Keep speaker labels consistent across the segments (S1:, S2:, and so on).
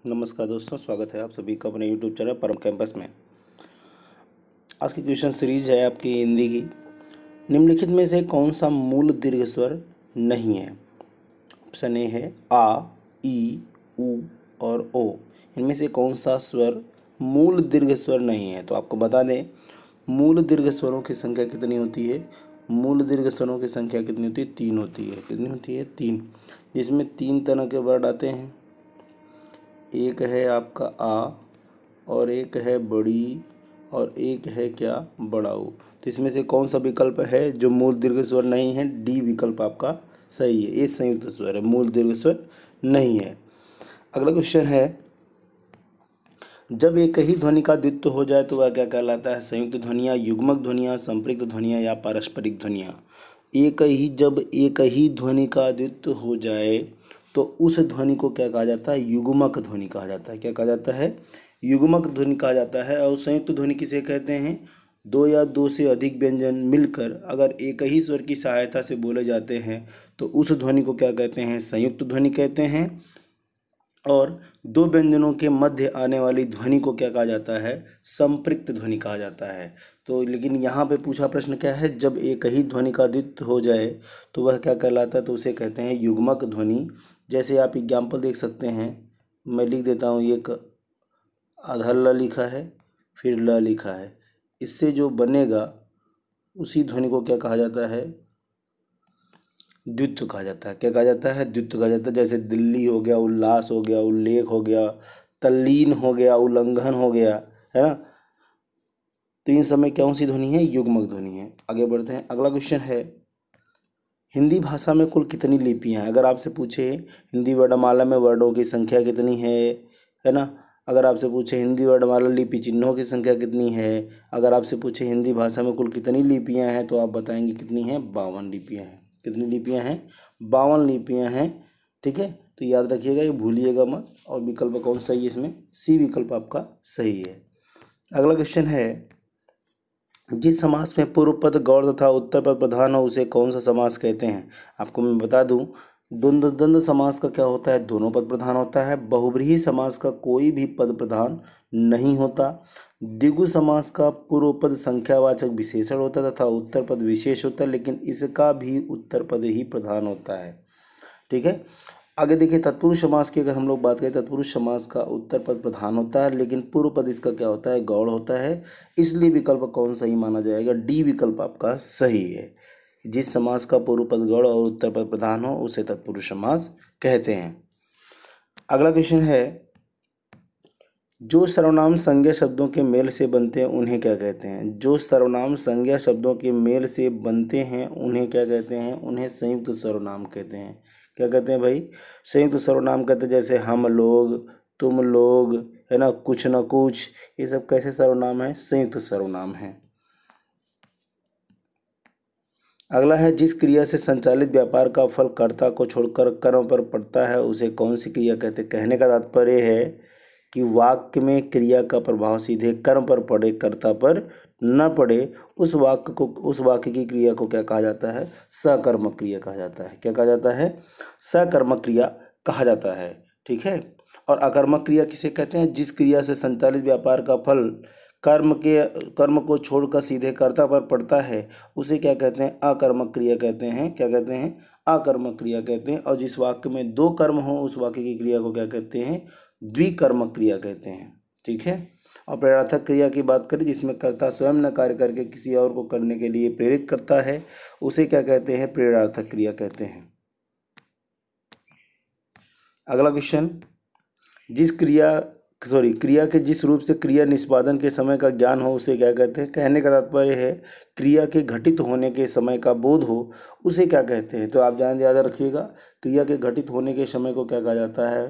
S1: नमस्कार दोस्तों, स्वागत है आप सभी का अपने YouTube चैनल परम कैंपस में। आज की क्वेश्चन सीरीज है आपकी हिंदी की। निम्नलिखित में से कौन सा मूल दीर्घ स्वर नहीं है? ऑप्शन ए है आ, ई, उ और ओ। इनमें से कौन सा स्वर मूल दीर्घ स्वर नहीं है? तो आपको बता दें, मूल दीर्घ स्वरों की संख्या कितनी होती है? मूल दीर्घ स्वरों की संख्या कितनी होती है? 3 होती है। कितनी होती है? 3। जिसमें 3 तरह के वर्ड आते हैं। एक है आपका आ, और एक है बड़ी, और एक है क्या? बड़ा ऊ। तो इसमें से कौन सा विकल्प है जो मूल दीर्घ स्वर नहीं है? डी विकल्प आपका सही है। ये संयुक्त स्वर है, मूल दीर्घ स्वर नहीं है। अगला क्वेश्चन है, जब एक ही ध्वनि का द्वित्व हो जाए तो वह क्या कहलाता है? संयुक्त ध्वनियाँ, युग्मक ध्वनियाँ, संपृक्त ध्वनियाँ या पारस्परिक ध्वनियाँ? जब एक ही ध्वनि का द्वित्व हो जाए तो उस ध्वनि को क्या कहा जाता है? युग्मक ध्वनि कहा जाता है। क्या कहा जाता है? युग्मक ध्वनि कहा जाता है। और संयुक्त ध्वनि किसे कहते हैं? दो या दो से अधिक व्यंजन मिलकर अगर एक ही स्वर की सहायता से बोले जाते हैं तो उस ध्वनि को क्या कहते हैं? संयुक्त ध्वनि कहते हैं। और दो व्यंजनों के मध्य आने वाली ध्वनि को क्या कहा जाता है? संपृक्त ध्वनि कहा जाता है। तो लेकिन यहाँ पे पूछा प्रश्न क्या है? जब एक ही ध्वनि का द्वित्व हो जाए तो वह क्या कहलाता है? तो उसे कहते हैं युग्मक ध्वनि। जैसे आप एग्जाम्पल देख सकते हैं, मैं लिख देता हूँ। एक आधा ल लिखा है, फिर ल लिखा है। इससे जो बनेगा उसी ध्वनि को क्या कहा जाता है? द्वित्व कहा जाता है। क्या कहा जाता है? द्वित्व कहा जाता है। जैसे दिल्ली हो गया, उल्लास हो गया, उल्लेख हो गया, तल्लीन हो गया, उल्लंघन हो गया, है ना। तो इन सब में कौन सी ध्वनि है? युग्मक ध्वनि है। आगे बढ़ते हैं। अगला क्वेश्चन है, हिंदी भाषा में कुल कितनी लिपियां हैं? अगर आपसे पूछे हिंदी वर्णमाला में वर्णों की संख्या कितनी है ना। अगर आपसे पूछे हिंदी वर्णमाला लिपि चिन्हों की संख्या कितनी है, अगर आपसे पूछे हिंदी भाषा में कुल कितनी लिपियां हैं, तो आप बताएंगे कितनी हैं? 52 लिपियां हैं। कितनी लिपियां हैं? 52 लिपियां हैं। ठीक है, तो याद रखिएगा, ये भूलिएगा मत। और विकल्प कौन सही है इसमें? सी विकल्प आपका सही है। अगला क्वेश्चन है, जिस समास में पूर्व पद गौड़ तथा उत्तर पद प्रधान हो उसे कौन सा समास कहते हैं? आपको मैं बता दूं, द्वंद्व समास का क्या होता है? दोनों पद प्रधान होता है। बहुब्रीहि समास का कोई भी पद प्रधान नहीं होता। द्विगु समास का पूर्व पद संख्यावाचक विशेषण होता है तथा उत्तर पद विशेष होता है, लेकिन इसका भी उत्तर पद ही प्रधान होता है। ठीक है। आगे देखिए, तत्पुरुष समास की अगर हम लोग बात करें, तत्पुरुष समास का उत्तर पद प्रधान होता है, लेकिन पूर्व पद इसका क्या होता है? गौड़ होता है। इसलिए विकल्प कौन सही माना जाएगा? डी विकल्प आपका सही है। जिस समास का पूर्व पद गौड़ और उत्तर पद प्रधान हो उसे तत्पुरुष समास कहते हैं। अगला क्वेश्चन है, जो सर्वनाम संज्ञा शब्दों के मेल से बनते हैं उन्हें क्या कहते हैं? जो सर्वनाम संज्ञा शब्दों के मेल से बनते हैं उन्हें क्या कहते हैं? उन्हें संयुक्त सर्वनाम कहते हैं। क्या कहते हैं भाई? संयुक्त सर्वनाम कहते हैं। जैसे हम लोग, तुम लोग, है ना, कुछ न कुछ, ये सब कैसे सर्वनाम है? संयुक्त सर्वनाम है। अगला है, जिस क्रिया से संचालित व्यापार का फल कर्ता को छोड़कर कर्म पर पड़ता है उसे कौन सी क्रिया कहते हैं? कहने का तात्पर्य है कि वाक्य में क्रिया का प्रभाव सीधे कर्म पर पड़े, कर्ता पर न पड़े, उस वाक्य की क्रिया को क्या कहा जाता है? सकर्मक क्रिया कहा जाता है। क्या कहा जाता है? सकर्मक क्रिया कहा जाता है। ठीक है। और अकर्मक क्रिया किसे कहते हैं? जिस क्रिया से संचालित व्यापार का फल कर्म को छोड़कर सीधे कर्ता पर पड़ता है उसे क्या कहते हैं? अकर्मक क्रिया कहते हैं। क्या कहते हैं? अकर्मक क्रिया कहते हैं। और जिस वाक्य में 2 कर्म हो उस वाक्य की क्रिया को क्या कहते हैं? द्विकर्मक क्रिया कहते हैं। ठीक है। और प्रेरणार्थक क्रिया की बात करें, जिसमें कर्ता स्वयं न कार्य करके किसी और को करने के लिए प्रेरित करता है उसे क्या कहते हैं? प्रेरणार्थक क्रिया कहते हैं। अगला क्वेश्चन, क्रिया के जिस रूप से क्रिया निष्पादन के समय का ज्ञान हो उसे क्या कहते हैं? कहने का तात्पर्य है क्रिया के घटित होने के समय का बोध हो उसे क्या कहते हैं? तो आप याद रखिएगा, क्रिया के घटित होने के समय को क्या कहा जाता है?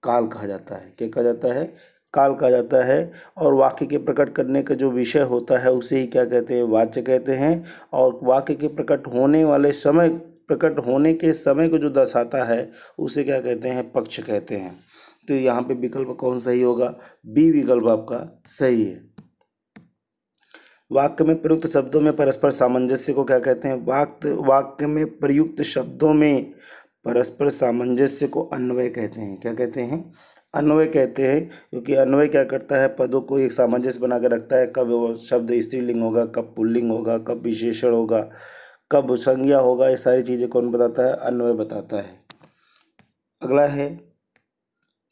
S1: काल कहा जाता है। क्या कहा जाता है? काल कहा जाता है। और वाक्य के प्रकट करने का जो विषय होता है उसे ही क्या कहते हैं? वाच्य कहते हैं। और वाक्य के प्रकट होने के समय को जो दर्शाता है उसे क्या कहते हैं? पक्ष कहते हैं। तो यहाँ पे विकल्प कौन सही होगा? बी विकल्प आपका सही है। वाक्य में प्रयुक्त शब्दों में परस्पर सामंजस्य को क्या कहते हैं? वाक्य में प्रयुक्त शब्दों में परस्पर सामंजस्य को अन्वय कहते हैं। क्या कहते हैं? अन्वय कहते हैं, क्योंकि अन्वय क्या करता है, पदों को एक सामंजस्य बना के रखता है, कब वो शब्द स्त्रीलिंग होगा, कब पुल्लिंग होगा, कब विशेषण होगा, कब संज्ञा होगा, ये सारी चीज़ें कौन बताता है, अन्वय बताता है। अगला है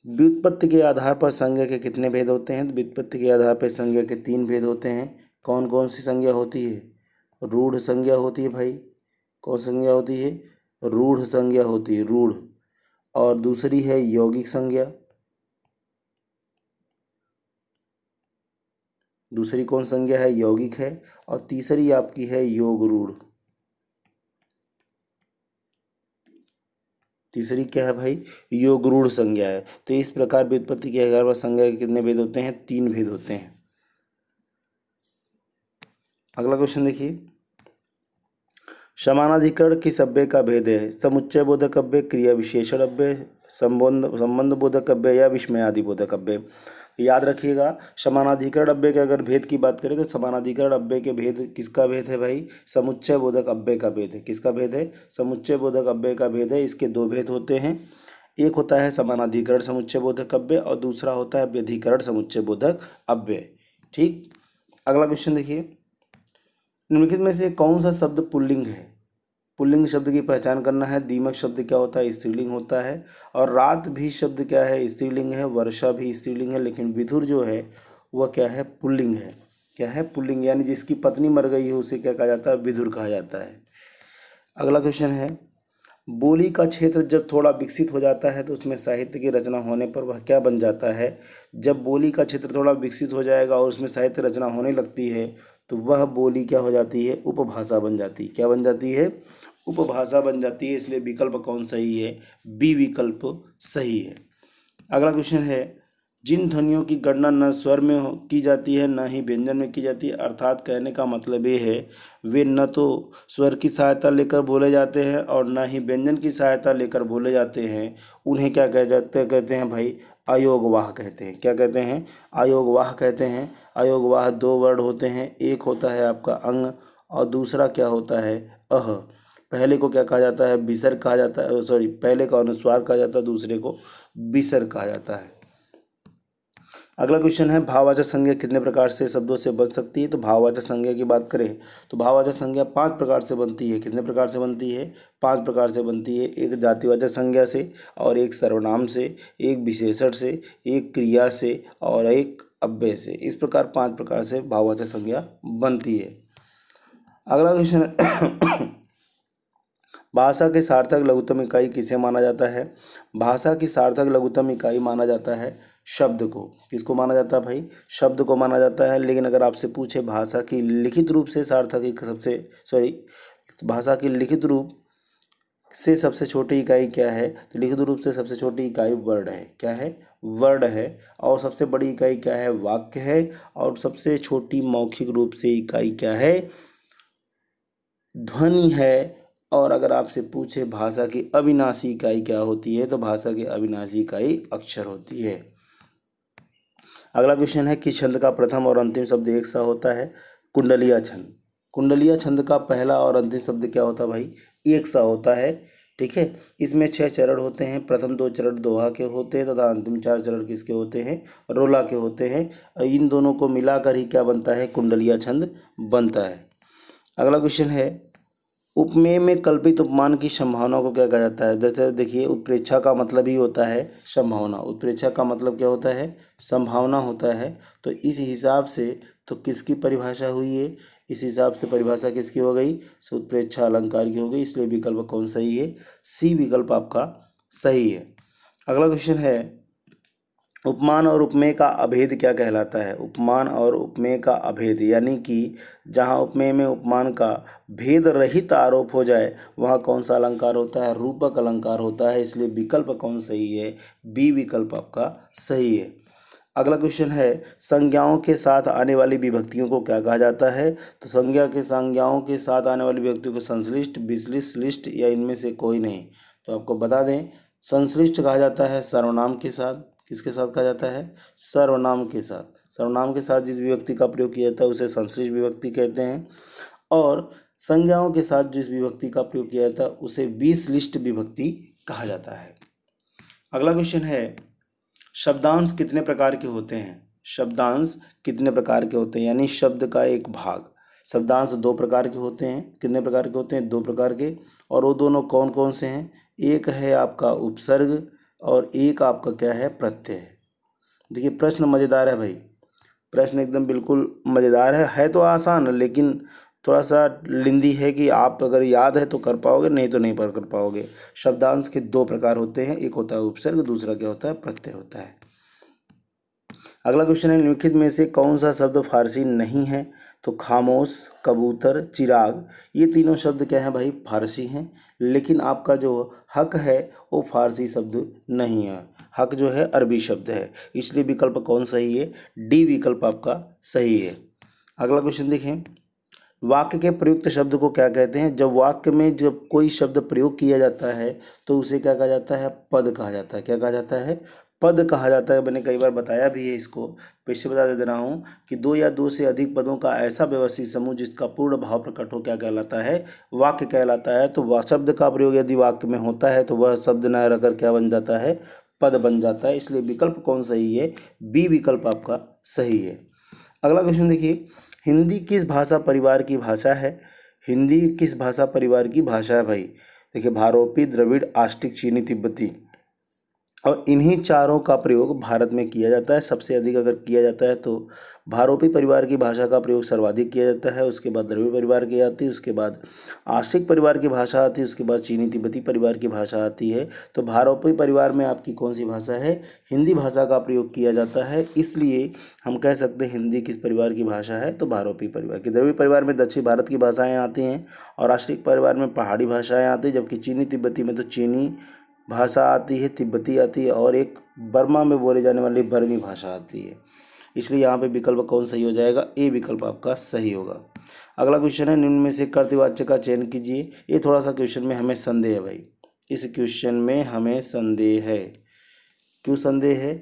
S1: व्युत्पत्ति के आधार पर संज्ञा के कितने भेद होते हैं। तो व्युत्पत्ति के आधार पर संज्ञा के 3 भेद होते हैं। कौन कौन सी संज्ञा होती है, रूढ़ संज्ञा होती है भाई, कौन संज्ञा होती है, रूढ़ संज्ञा होती है, रूढ़। और दूसरी है यौगिक संज्ञा, दूसरी कौन संज्ञा है, यौगिक है। और तीसरी आपकी है योग रूढ़, तीसरी क्या है भाई, योग रूढ़ संज्ञा है। तो इस प्रकार व्युत्पत्ति के आधार पर संज्ञा के कितने भेद होते हैं, 3 भेद होते हैं। अगला क्वेश्चन देखिए, समानाधिकरण किस अव्यय का भेद है। समुच्चय बोधक अव्यय, क्रिया विशेषण अव्यय, संबंध बोधक अव्यय या विस्मयादि बोधक अव्यय। याद रखिएगा, समानाधिकरण अव्यय के अगर भेद की बात करें तो समानाधिकरण अव्यय के भेद किसका भेद है भाई, समुच्चय बोधक अव्यय का भेद है। किसका भेद है, समुच्चय बोधक अव्यय का भेद है। इसके 2 भेद होते हैं, एक होता है समानाधिकरण समुच्चय बोधक अव्यय और दूसरा होता है व्यधिकरण समुच्चय बोधक अव्यय। ठीक, अगला क्वेश्चन देखिए, निम्नलिखित में से कौन सा शब्द पुल्लिंग है। पुल्लिंग शब्द की पहचान करना है। दीमक शब्द क्या होता है, स्त्रीलिंग होता है। और रात भी शब्द क्या है, स्त्रीलिंग है। वर्षा भी स्त्रीलिंग है, लेकिन विधुर जो है वह क्या है, पुल्लिंग है। क्या है, पुल्लिंग, यानी जिसकी पत्नी मर गई है उसे क्या कहा जाता है, विधुर कहा जाता है। अगला क्वेश्चन है, बोली का क्षेत्र जब थोड़ा विकसित हो जाता है तो उसमें साहित्य की रचना होने पर वह क्या बन जाता है। जब बोली का क्षेत्र थोड़ा विकसित हो जाएगा और उसमें साहित्य रचना होने लगती है तो वह बोली क्या हो जाती है, उपभाषा बन जाती है। क्या बन जाती है, उपभाषा बन जाती है। इसलिए विकल्प कौन सही है, बी विकल्प सही है। अगला क्वेश्चन है, जिन ध्वनियों की गणना न स्वर में की जाती है न ही व्यंजन में की जाती है, अर्थात कहने का मतलब ये है वे न तो स्वर की सहायता लेकर बोले जाते हैं और न ही व्यंजन की सहायता लेकर बोले जाते हैं, उन्हें क्या कहते हैं भाई, अयोगवाह कहते हैं। क्या कहते हैं, अयोगवाह कहते हैं। अयोगवाह 2 वर्ड होते हैं, एक होता है आपका अंग और दूसरा क्या होता है, अह। पहले को क्या कहा जाता है, विसर्ग कहा जाता है, सॉरी, पहले का अनुस्वार कहा जाता है, दूसरे को विसर्ग कहा जाता है। अगला क्वेश्चन है, भाववाचक संज्ञा कितने प्रकार से शब्दों से बन सकती है। तो भाववाचक संज्ञा की बात करें तो भाववाचक संज्ञा 5 प्रकार से बनती है। कितने प्रकार से बनती है, 5 प्रकार से बनती है। एक जातिवाचक संज्ञा से, और एक सर्वनाम से, एक विशेषण से, एक क्रिया से और एक अव्यय से। इस प्रकार 5 प्रकार से भाववाचक संज्ञा बनती है। अगला क्वेश्चन भाषा की सार्थक लघुत्तम इकाई किसे माना जाता है। भाषा की सार्थक लघुत्तम इकाई माना जाता है शब्द को। किसको माना जाता है भाई, शब्द को माना जाता है। लेकिन अगर आपसे पूछे भाषा की लिखित रूप से सार्थक भाषा की लिखित रूप से सबसे छोटी इकाई क्या है, तो लिखित रूप से सबसे छोटी इकाई वर्ड है। क्या है, वर्ड है। और सबसे बड़ी इकाई क्या है, वाक्य है। और सबसे छोटी मौखिक रूप से इकाई क्या है, ध्वनि है। और अगर आपसे पूछे भाषा की अविनाशी इकाई क्या होती है, तो भाषा की अविनाशी इकाई अक्षर होती है। अगला क्वेश्चन है, किस छंद का प्रथम और अंतिम शब्द एक सा होता है। कुंडलिया छंद। कुंडलिया छंद का पहला और अंतिम शब्द क्या होता है भाई, एक सा होता है। ठीक है, इसमें 6 चरण होते हैं। प्रथम 2 चरण दोहा के होते हैं तथा अंतिम 4 चरण किसके होते हैं, रोला के होते हैं। इन दोनों को मिलाकर ही क्या बनता है, कुंडलिया छंद बनता है। अगला क्वेश्चन है, उपमेय में कल्पित उपमान की संभावना को क्या कहा जाता है। जैसे देखिए, उत्प्रेक्षा का मतलब ही होता है संभावना। उत्प्रेक्षा का मतलब क्या होता है, संभावना होता है। तो इस हिसाब से तो किसकी परिभाषा हुई है, इस हिसाब से परिभाषा किसकी हो गई, उत्प्रेक्षा अलंकार की हो गई। इसलिए विकल्प कौन सही है, सी विकल्प आपका सही है। अगला क्वेश्चन है, उपमान और उपमेय का अभेद क्या कहलाता है। उपमान और उपमेय का अभेद, यानी कि जहाँ उपमेय में उपमान का भेद रहित आरोप हो जाए वहाँ कौन सा अलंकार होता है, रूपक अलंकार होता है। इसलिए विकल्प कौन सही है, बी विकल्प आपका सही है। अगला क्वेश्चन है, संज्ञाओं के साथ आने वाली विभक्तियों को क्या कहा जाता है। तो संज्ञाओं के साथ आने वाली विभक्तियों को संश्लिष्ट, विश्लिष्ट या इनमें से कोई नहीं। तो आपको बता दें, संश्लिष्ट कहा जाता है सर्वनाम के साथ। किसके साथ कहा जाता है, सर्वनाम के साथ। सर्वनाम के साथ जिस विभक्ति का प्रयोग किया जाता है उसे संश्लिष्ट विभक्ति कहते हैं। और संज्ञाओं के साथ जिस विभक्ति का प्रयोग किया जाता है उसे विश्लिष्ट विभक्ति कहा जाता है। अगला क्वेश्चन है, शब्दांश कितने प्रकार के होते हैं? शब्दांश कितने प्रकार के होते हैं, यानी शब्द का एक भाग। शब्दांश दो प्रकार के होते हैं। कितने प्रकार के होते हैं? दो प्रकार के। और वो दोनों कौन कौन से हैं? एक है आपका उपसर्ग और एक आपका क्या है? प्रत्यय है। देखिए प्रश्न मज़ेदार है भाई, प्रश्न एकदम बिल्कुल मज़ेदार है तो आसान, लेकिन थोड़ा सा लिंदी है कि आप अगर याद है तो कर पाओगे, नहीं तो नहीं कर पाओगे। शब्दांश के दो प्रकार होते हैं, एक होता है उपसर्ग, दूसरा क्या होता है? प्रत्यय होता है। अगला क्वेश्चन है, निम्नलिखित में से कौन सा शब्द फारसी नहीं है? तो खामोश, कबूतर, चिराग, ये तीनों शब्द क्या हैं भाई? फारसी हैं। लेकिन आपका जो हक है वो फारसी शब्द नहीं है। हक जो है अरबी शब्द है, इसलिए विकल्प कौन सही है? डी विकल्प आपका सही है। अगला क्वेश्चन देखें, वाक्य के प्रयुक्त शब्द को क्या कहते हैं? जब वाक्य में जब कोई शब्द प्रयोग किया जाता है तो उसे क्या कहा जाता है? पद कहा जाता है। क्या कहा जाता है? पद कहा जाता है। मैंने कई बार बताया भी है इसको, फिर से बता दे रहा हूँ कि दो या दो से अधिक पदों का ऐसा व्यवस्थित समूह जिसका पूर्ण भाव प्रकट हो, क्या कहलाता है? वाक्य कहलाता है। तो वह शब्द का प्रयोग यदि वाक्य में होता है तो वह शब्द न रहकर क्या बन जाता है? पद बन जाता है। इसलिए विकल्प कौन सही है? बी विकल्प आपका सही है। अगला क्वेश्चन देखिए, हिंदी किस भाषा परिवार की भाषा है? हिंदी किस भाषा परिवार की भाषा है भाई? देखिए भारोपी, द्रविड़, आस्टिक, चीनी, तिब्बती, और इन्हीं चारों का प्रयोग भारत में किया जाता है। सबसे अधिक अगर किया जाता है तो भारोपी परिवार की भाषा का प्रयोग सर्वाधिक किया जाता है, उसके बाद द्रविड़ परिवार की आती है, उसके बाद आस्टिक परिवार की भाषा आती है, उसके बाद चीनी तिब्बती परिवार की भाषा आती है। तो भारोपी परिवार में आपकी कौन सी भाषा है? हिंदी भाषा का प्रयोग किया जाता है। इसलिए हम कह सकते हैं हिंदी किस परिवार की भाषा है? तो भारोपी परिवार की। द्रविड़ परिवार में दक्षिण भारत की भाषाएँ आती हैं और आस्टिक परिवार में पहाड़ी भाषाएँ आती हैं, जबकि चीनी तिब्बती में तो चीनी भाषा आती है, तिब्बती आती है और एक बर्मा में बोले जाने वाली बर्मी भाषा आती है। इसलिए यहाँ पे विकल्प कौन सही हो जाएगा? ए विकल्प आपका सही होगा। अगला क्वेश्चन है, निम्न में से कर्तृवाच्य का चयन कीजिए। ये थोड़ा सा क्वेश्चन में हमें संदेह है भाई, इस क्वेश्चन में हमें संदेह है। क्यों संदेह है?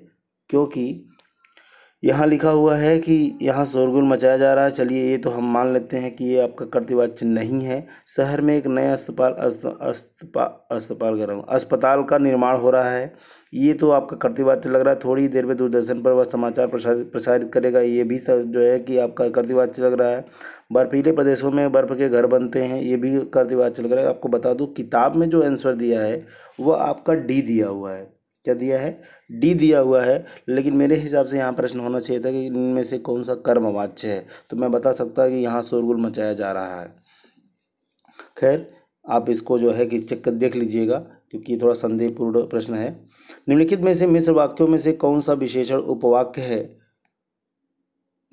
S1: क्योंकि यहाँ लिखा हुआ है कि यहाँ शोरगुल मचाया जा रहा है। चलिए ये तो हम मान लेते हैं कि ये आपका कर्तृवाच्य नहीं है। शहर में एक नया अस्पताल का निर्माण हो रहा है, ये तो आपका कर्तृवाच्य लग रहा है। थोड़ी देर में दूरदर्शन पर वह समाचार प्रसारित करेगा, ये भी जो है कि आपका कर्तृवाच्य लग रहा है। बर्फीले प्रदेशों में बर्फ़ के घर बनते हैं, ये भी कर्तृवाच्य लग रहा है। आपको बता दूँ किताब में जो आंसर दिया है वह आपका डी दिया हुआ है। क्या दिया है? डी दिया हुआ है। लेकिन मेरे हिसाब से यहाँ प्रश्न होना चाहिए था कि इनमें से कौन सा कर्मवाच्य है, तो मैं बता सकता कि यहाँ शोरगुल मचाया जा रहा है। खैर आप इसको जो है कि चेक कर देख लीजिएगा, क्योंकि थोड़ा संदेहपूर्ण प्रश्न है। निम्नलिखित में से मिश्र वाक्यों में से कौन सा विशेषण उपवाक्य है?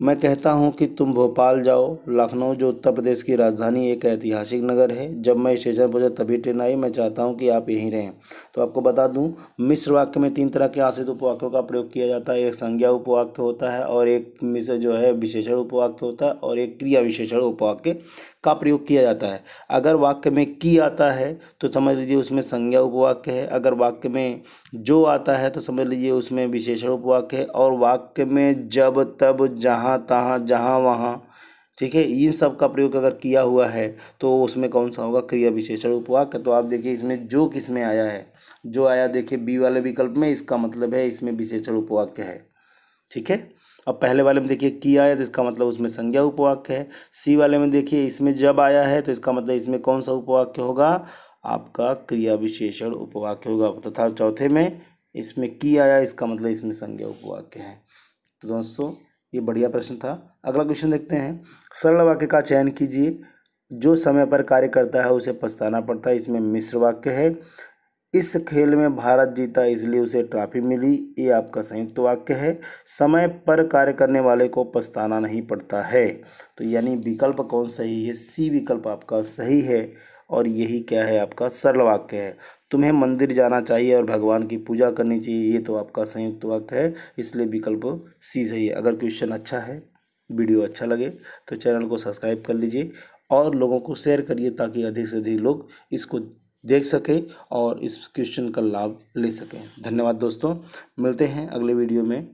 S1: मैं कहता हूँ कि तुम भोपाल जाओ। लखनऊ जो उत्तर प्रदेश की राजधानी एक ऐतिहासिक नगर है, जब मैं स्टेशन पहुंचा तभी ट्रेन आई, मैं चाहता हूँ कि आप यहीं रहें। तो आपको बता दूँ मिश्र वाक्य में तीन तरह के आश्रित उपवाक्यों का प्रयोग किया जाता है। एक संज्ञा उपवाक्य होता है, और एक मिश्र जो है विशेषण उपवाक्य होता है, और एक क्रिया विशेषण उपवाक्य का प्रयोग किया जाता है। अगर वाक्य में की आता है तो समझ लीजिए उसमें संज्ञा उपवाक्य है। अगर वाक्य में जो आता है तो समझ लीजिए उसमें विशेषण उपवाक्य है। और वाक्य में जब, तब, जहाँ, तहाँ, जहाँ, वहाँ, ठीक है, इन सब का प्रयोग अगर किया हुआ है तो उसमें कौन सा होगा? क्रिया विशेषण उपवाक्य। तो आप देखिए इसमें जो किस में आया है, जो आया देखिए बी वाले विकल्प में, इसका मतलब है इसमें विशेषण उपवाक्य है। ठीक है। अब पहले वाले में देखिए की आया तो इसका मतलब उसमें संज्ञा उपवाक्य है। सी वाले में देखिए इसमें जब आया है तो इसका मतलब इसमें कौन सा उपवाक्य होगा? आपका क्रिया विशेषण उपवाक्य होगा। तथा चौथे में इसमें की आया, इसका मतलब इसमें संज्ञा उपवाक्य है। तो दोस्तों ये बढ़िया प्रश्न था। अगला क्वेश्चन देखते हैं, सरल वाक्य का चयन कीजिए। जो समय पर कार्य करता है उसे पछताना पड़ता है, इसमें मिश्र वाक्य है। इस खेल में भारत जीता इसलिए उसे ट्रॉफी मिली, ये आपका संयुक्त वाक्य है। समय पर कार्य करने वाले को पछताना नहीं पड़ता है। तो यानी विकल्प कौन सही है? सी विकल्प आपका सही है, और यही क्या है? आपका सरल वाक्य है। तुम्हें मंदिर जाना चाहिए और भगवान की पूजा करनी चाहिए, ये तो आपका संयुक्त वाक्य है, इसलिए विकल्प सी सही है। अगर क्वेश्चन अच्छा है, वीडियो अच्छा लगे तो चैनल को सब्सक्राइब कर लीजिए और लोगों को शेयर करिए, ताकि अधिक से अधिक लोग इसको देख सकें और इस क्वेश्चन का लाभ ले सकें। धन्यवाद दोस्तों, मिलते हैं अगले वीडियो में।